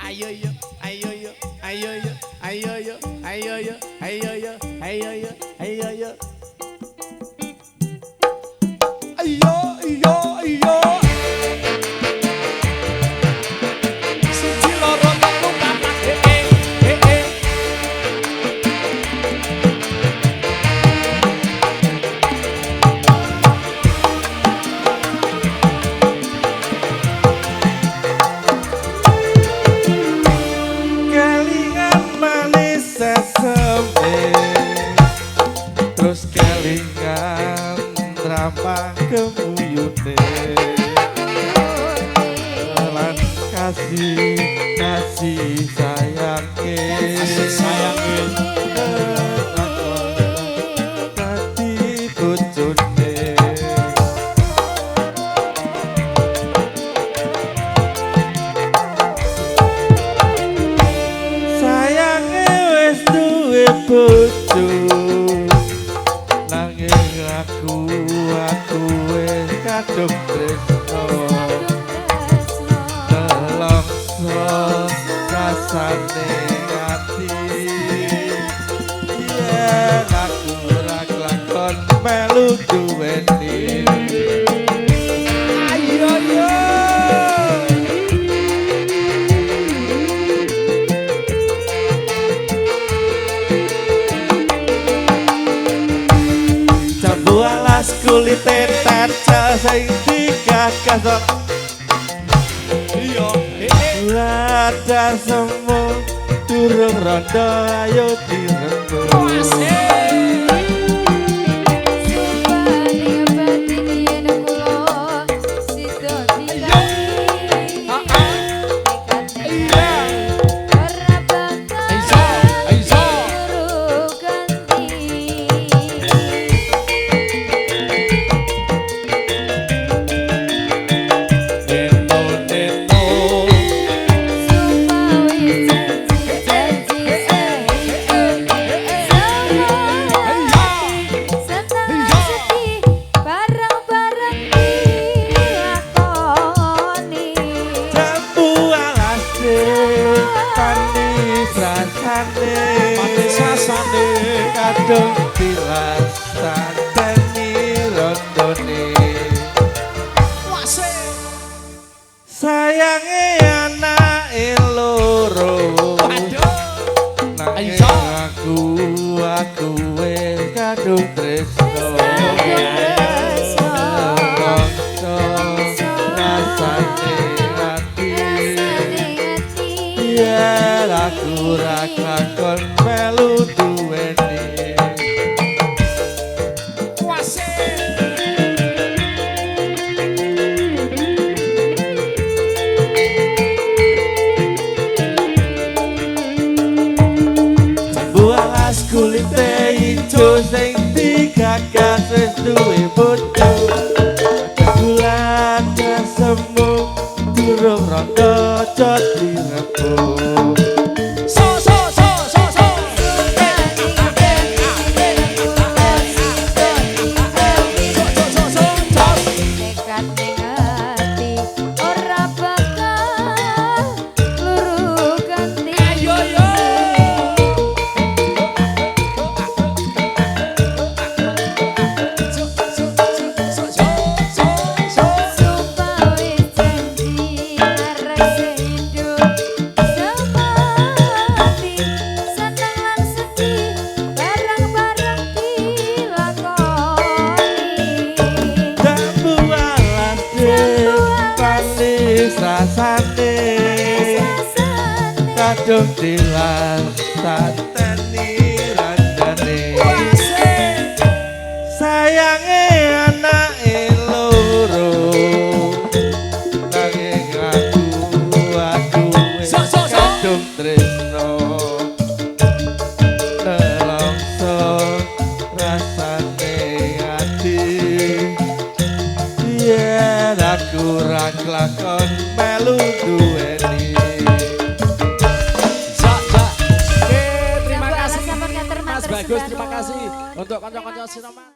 Ayo yo, ayo yo, ayo yo, ayo yo, ayo yo, ayo yo, ayo yo, ayo yo. Ayo, ayo, ayo. Siji loro telu papat Kelingan manis sesembe terus kelingan drama kemuyune lan kasih sayangke dadi bojone sayange wis duwe bojo nanging aku wis kadung tresno nelongso rasane ati yen aku ora kelakon melu duweni ayo yo jambu alas kulite taca sing digagas iya lada semu durung rondo ayo dirembuk rasane kadung dilasan teni rondone sayange anake loro nanging aku wis kadung tresno rasane ati yen aku ora kakon melu duweni bualas kulite ijo sing digagas wis duwe bojo bulan semu durung rondo aja dirembuk rasane kadung dilasan teni randane sayange anake loro nanging aku wis kadung tresno nelongso rasane ati yen aku ora kelakon melu duweni terima kasih Mas Bagus, terima kasih untuk kanca-kanca sinema.